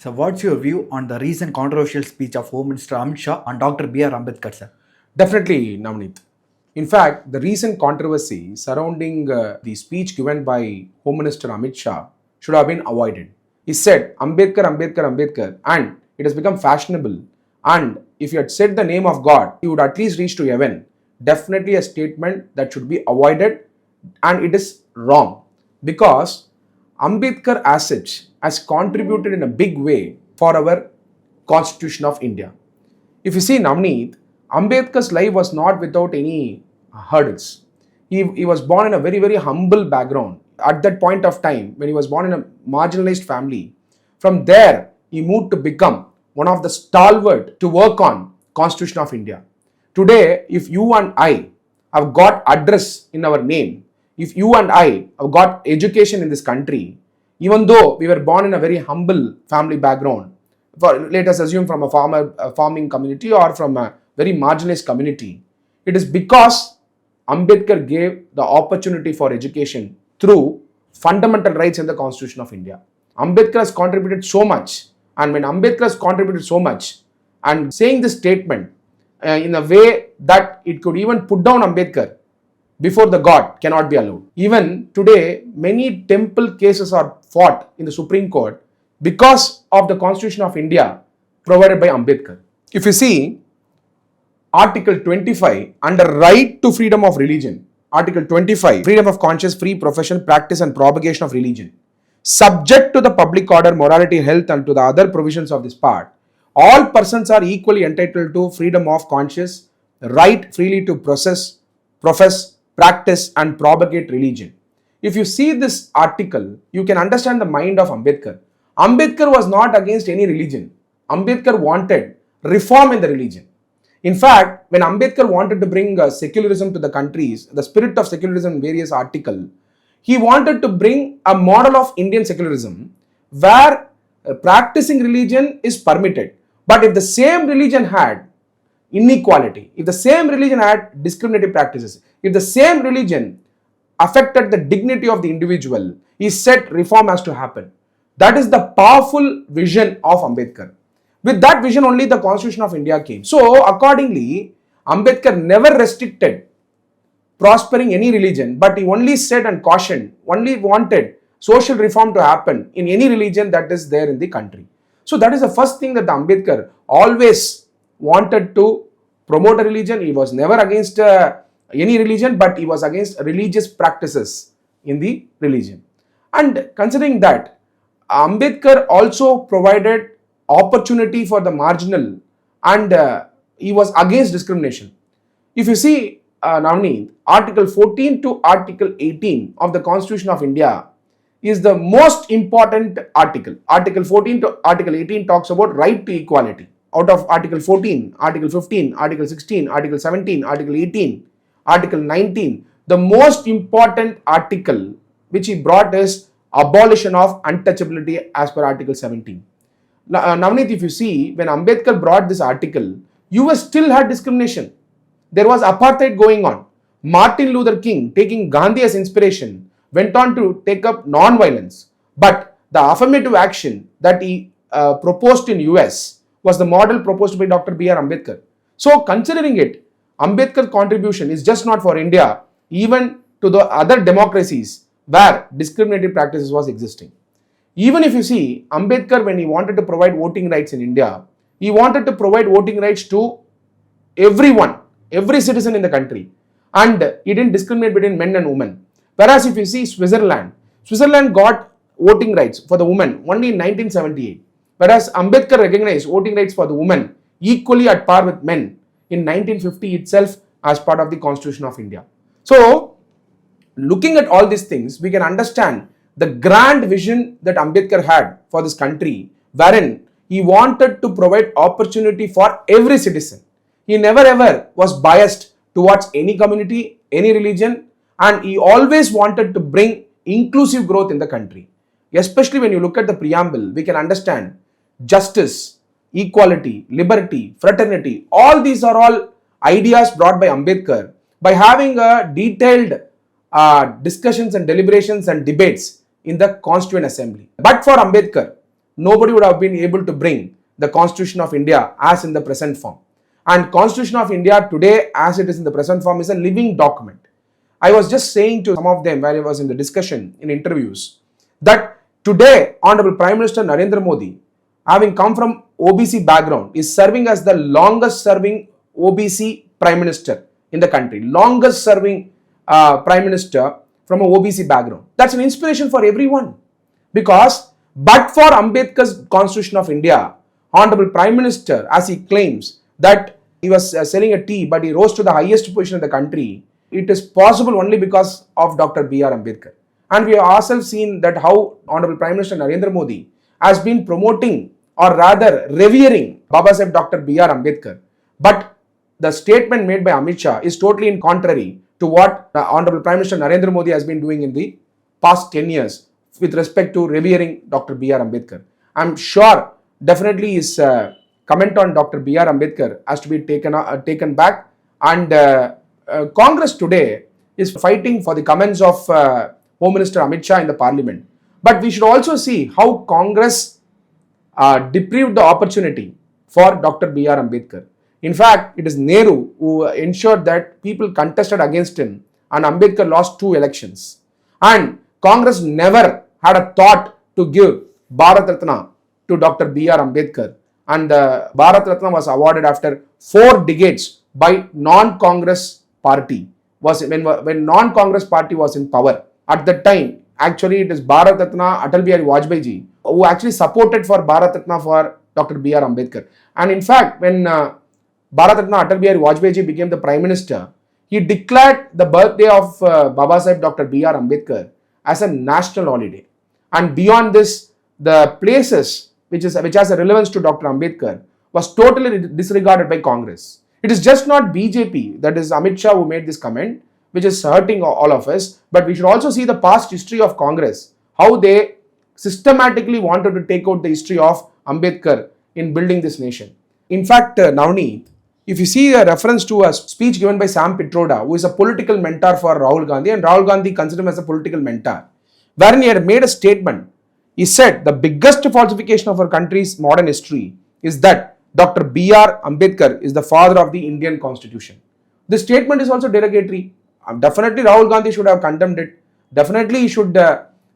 So, what's your view on the recent controversial speech of Home Minister Amit Shah and Dr. B.R. Ambedkar, sir? Definitely, Navneet. In fact, the recent controversy surrounding the speech given by Home Minister Amit Shah should have been avoided. He said Ambedkar, Ambedkar, Ambedkar, and it has become fashionable. And if you had said the name of God, you would at least reach to heaven. Definitely a statement that should be avoided, and it is wrong because Ambedkar as such has contributed in a big way for our Constitution of India. If you see Navneet, Ambedkar's life was not without any hurdles. He was born in a very, very humble background. At that point of time, when he was born in a marginalized family, from there he moved to become one of the stalwart to work on Constitution of India. Today, if you and I have got address in our name, if you and I have got education in this country, even though we were born in a very humble family background, let us assume from a farming community or from a very marginalized community, it is because Ambedkar gave the opportunity for education through fundamental rights in the Constitution of India. Ambedkar has contributed so much, and when Ambedkar has contributed so much, and saying this statement in a way that it could even put down Ambedkar before the God cannot be allowed. Even today, many temple cases are fought in the Supreme Court because of the Constitution of India provided by Ambedkar. If you see Article 25 under right to freedom of religion, Article 25, freedom of conscience, free profession, practice and propagation of religion, subject to the public order, morality, health and to the other provisions of this part, all persons are equally entitled to freedom of conscience, right freely to profess, practice and propagate religion. If you see this article, you can understand the mind of Ambedkar. Ambedkar was not against any religion. Ambedkar wanted reform in the religion. In fact, when Ambedkar wanted to bring secularism to the countries, the spirit of secularism in various articles, he wanted to bring a model of Indian secularism where practicing religion is permitted. But if the same religion had inequality, if the same religion had discriminative practices, if the same religion affected the dignity of the individual, he said reform has to happen. That is the powerful vision of Ambedkar. With that vision only the Constitution of India came. So accordingly, Ambedkar never restricted prospering any religion, but he only said and cautioned, only wanted social reform to happen in any religion that is there in the country. So that is the first thing that Ambedkar always wanted to promote a religion. He was never against any religion, but he was against religious practices in the religion. And considering that, Ambedkar also provided opportunity for the marginal, and he was against discrimination. If you see Navneet, Article 14 to Article 18 of the Constitution of India is the most important article. Article 14 to Article 18 talks about right to equality. Out of Article 14, Article 15, Article 16, Article 17, Article 18, Article 19, the most important article which he brought is abolition of untouchability as per Article 17. Navneet, if you see, when Ambedkar brought this article, US still had discrimination. There was apartheid going on. Martin Luther King, taking Gandhi as inspiration, went on to take up non-violence. But the affirmative action that he proposed in US was the model proposed by Dr. B.R. Ambedkar. So considering it, Ambedkar contribution is just not for India, even to the other democracies where discriminatory practices was existing. Even if you see, Ambedkar, when he wanted to provide voting rights in India, he wanted to provide voting rights to everyone, every citizen in the country. And he didn't discriminate between men and women. Whereas if you see Switzerland got voting rights for the women only in 1978. Whereas Ambedkar recognized voting rights for the women equally at par with men in 1950 itself as part of the Constitution of India. So, looking at all these things, we can understand the grand vision that Ambedkar had for this country, wherein he wanted to provide opportunity for every citizen. He never ever was biased towards any community, any religion, and he always wanted to bring inclusive growth in the country. Especially when you look at the preamble, we can understand justice, equality, liberty, fraternity, all these are all ideas brought by Ambedkar by having a detailed discussions and deliberations and debates in the Constituent Assembly. But for Ambedkar, nobody would have been able to bring the Constitution of India as in the present form. And Constitution of India today, as it is in the present form, is a living document. I was just saying to some of them while I was in the discussion in interviews that today Honorable Prime Minister Narendra Modi, having come from OBC background, is serving as the longest serving OBC Prime Minister in the country. Longest serving Prime Minister from an OBC background. That's an inspiration for everyone. Because but for Ambedkar's Constitution of India, Honorable Prime Minister, as he claims that he was selling a tea but he rose to the highest position in the country, it is possible only because of Dr. B.R. Ambedkar. And we have ourselves seen that how Honorable Prime Minister Narendra Modi has been promoting or rather revering Baba Saheb Dr. B.R. Ambedkar. But the statement made by Amit Shah is totally in contrary to what Honorable Prime Minister Narendra Modi has been doing in the past 10 years with respect to revering Dr. B.R. Ambedkar. I'm sure definitely his comment on Dr. B.R. Ambedkar has to be taken back, and Congress today is fighting for the comments of Home Minister Amit Shah in the Parliament. But we should also see how Congress deprived the opportunity for Dr. B.R. Ambedkar. In fact, it is Nehru who ensured that people contested against him and Ambedkar lost 2 elections. And Congress never had a thought to give Bharat Ratna to Dr. B.R. Ambedkar. And the Bharat Ratna was awarded after 4 decades by non-Congress party. When non-Congress party was in power. At that time, actually it is Bharat Ratna Atal Bihari Vajpayee ji who actually supported for Bharat Ratna for Dr. B.R. Ambedkar. And in fact, when Bharat Ratna Atal Bihari Vajpayee ji became the Prime Minister, he declared the birthday of Baba Saheb Dr. B.R. Ambedkar as a national holiday. And beyond this, the places which has a relevance to Dr. Ambedkar was totally disregarded by Congress. It is just not BJP, that is Amit Shah, who made this comment, which is hurting all of us. But we should also see the past history of Congress, how they systematically wanted to take out the history of Ambedkar in building this nation. In fact, Navneet, if you see a reference to a speech given by Sam Pitroda, who is a political mentor for Rahul Gandhi, and Rahul Gandhi considered him as a political mentor, wherein he had made a statement. He said the biggest falsification of our country's modern history is that Dr. B.R. Ambedkar is the father of the Indian Constitution. This statement is also derogatory. Definitely Rahul Gandhi should have condemned it. Definitely he should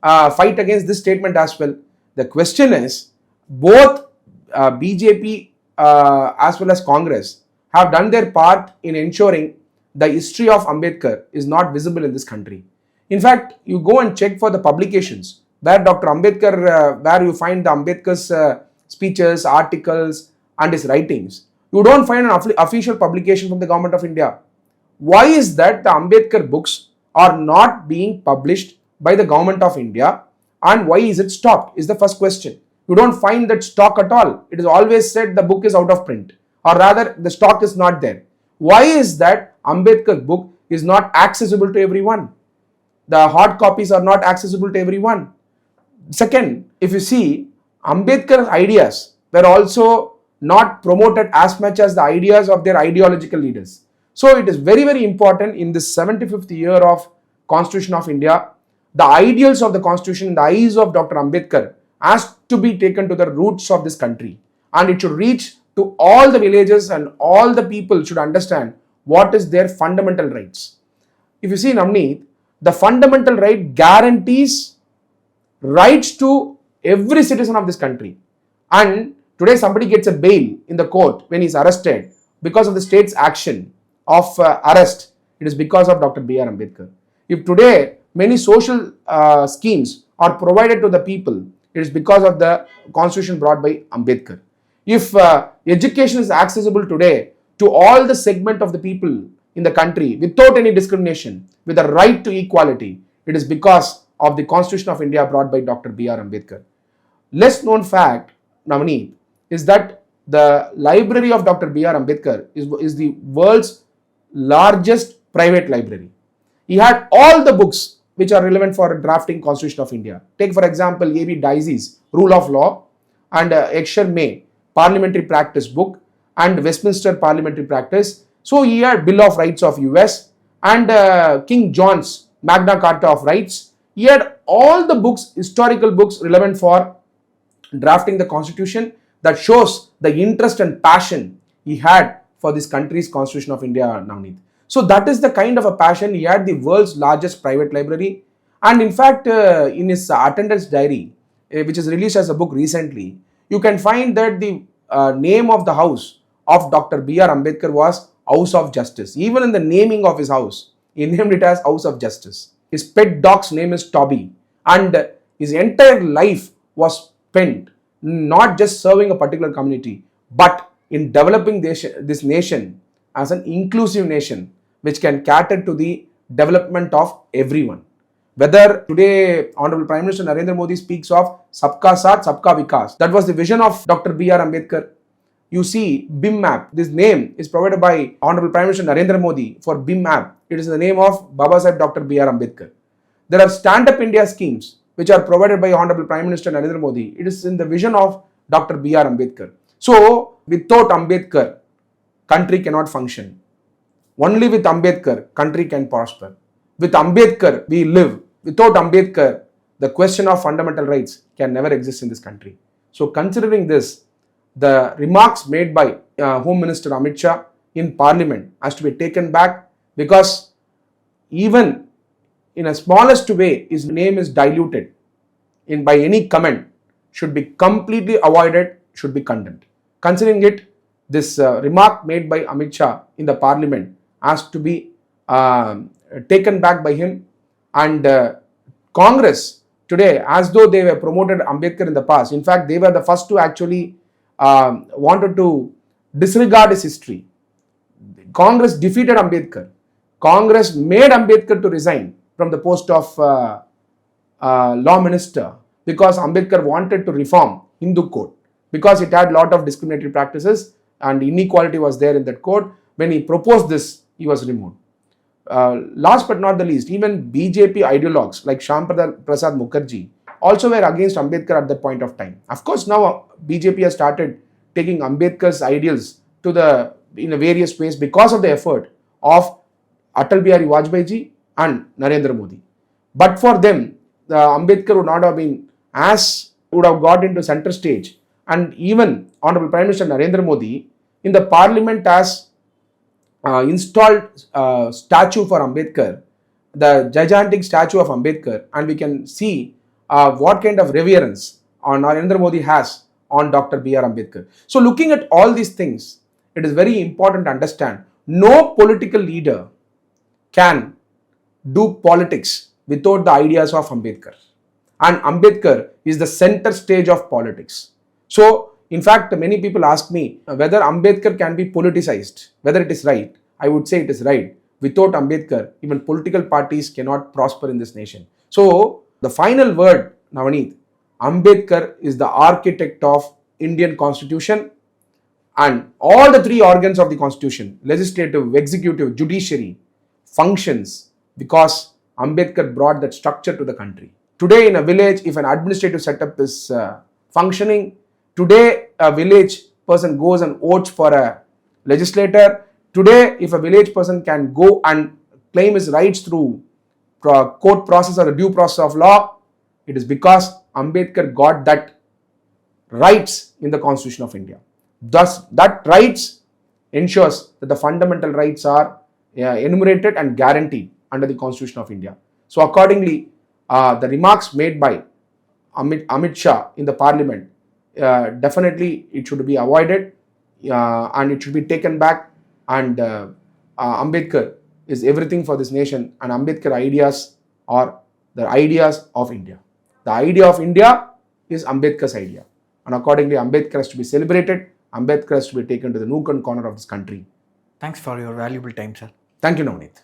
fight against this statement as well. The question is, both BJP as well as Congress have done their part in ensuring the history of Ambedkar is not visible in this country. In fact, you go and check for the publications where Dr. Ambedkar, where you find the Ambedkar's speeches, articles and his writings. You don't find an official publication from the Government of India. Why is that the Ambedkar books are not being published by the Government of India, and why is it stopped is the first question. You don't find that stock at all. It is always said the book is out of print, or rather the stock is not there. Why is that Ambedkar book is not accessible to everyone? The hard copies are not accessible to everyone. Second, if you see, Ambedkar's ideas were also not promoted as much as the ideas of their ideological leaders. So it is very, very important in this 75th year of Constitution of India, the ideals of the Constitution in the eyes of Dr. Ambedkar has to be taken to the roots of this country, and it should reach to all the villages, and all the people should understand what is their fundamental rights. If you see, Navneet, the fundamental right guarantees rights to every citizen of this country. And today somebody gets a bail in the court when he is arrested because of the state's action of arrest. It is because of Dr. B.R. Ambedkar. If today many social schemes are provided to the people, it is because of the constitution brought by Ambedkar. If education is accessible today to all the segment of the people in the country without any discrimination, with a right to equality, it is because of the Constitution of India brought by Dr. B.R. Ambedkar. Less known fact, Navneet, is that the library of Dr. B.R. Ambedkar is the world's largest private library. He had all the books which are relevant for drafting Constitution of India. Take for example A.B. Dicey's Rule of Law and Exher May Parliamentary Practice book and Westminster Parliamentary Practice. So he had Bill of Rights of US and King John's Magna Carta of Rights. He had all the books, historical books relevant for drafting the constitution that shows the interest and passion he had for this country's Constitution of India, Navneet. So that is the kind of a passion. He had the world's largest private library. And in fact, in his attendance diary, which is released as a book recently, you can find that the name of the house of Dr. B.R. Ambedkar was House of Justice. Even in the naming of his house, he named it as House of Justice. His pet dog's name is Toby. And his entire life was spent not just serving a particular community, but in developing this nation as an inclusive nation which can cater to the development of everyone. Whether today Honorable Prime Minister Narendra Modi speaks of Sabka Saath, Sabka Vikas, that was the vision of Dr. B.R. Ambedkar. You see BIM app, this name is provided by Honorable Prime Minister Narendra Modi for BIM app. It is the name of Babasaheb Dr. B.R. Ambedkar. There are Stand Up India schemes which are provided by Honorable Prime Minister Narendra Modi. It is in the vision of Dr. B.R. Ambedkar. So, without Ambedkar, country cannot function. Only with Ambedkar, country can prosper. With Ambedkar, we live. Without Ambedkar, the question of fundamental rights can never exist in this country. So, considering this, the remarks made by Home Minister Amit Shah in Parliament has to be taken back, because even in a smallest way, his name is diluted by any comment, should be completely avoided, should be condemned. Considering it, this remark made by Amit Shah in the Parliament has to be taken back by him. And Congress today, as though they were promoted Ambedkar in the past, in fact, they were the first to actually wanted to disregard his history. Congress defeated Ambedkar. Congress made Ambedkar to resign from the post of law minister, because Ambedkar wanted to reform Hindu code, because it had a lot of discriminatory practices and inequality was there in that code. When he proposed this, he was removed. Last but not the least, even BJP ideologues like Shyam Prasad Mukherjee also were against Ambedkar at that point of time. Of course, now BJP has started taking Ambedkar's ideals to in various ways because of the effort of Atal Bihari Vajpayee ji and Narendra Modi. But for them, Ambedkar would not have been would have got into center stage. And even Honorable Prime Minister Narendra Modi in the Parliament has installed statue for Ambedkar, the gigantic statue of Ambedkar, and we can see what kind of reverence Narendra Modi has on Dr. B.R. Ambedkar. So looking at all these things, it is very important to understand no political leader can do politics without the ideas of Ambedkar. And Ambedkar is the center stage of politics. So, in fact, many people ask me whether Ambedkar can be politicized, whether it is right. I would say it is right. Without Ambedkar, even political parties cannot prosper in this nation. So, the final word, Navneet, Ambedkar is the architect of Indian Constitution, and all the three organs of the Constitution, legislative, executive, judiciary, functions because Ambedkar brought that structure to the country. Today in a village, if an administrative setup is functioning, today a village person goes and votes for a legislator. Today, if a village person can go and claim his rights through court process or a due process of law, it is because Ambedkar got that rights in the Constitution of India. Thus, that rights ensures that the fundamental rights are enumerated and guaranteed under the Constitution of India. So accordingly, the remarks made by Amit Shah in the Parliament, definitely it should be avoided and it should be taken back. And Ambedkar is everything for this nation, and Ambedkar ideas are the ideas of India. The idea of India is Ambedkar's idea, and accordingly Ambedkar has to be celebrated. Ambedkar has to be taken to the nook and corner of this country. Thanks for your valuable time, sir. Thank you, Navneet.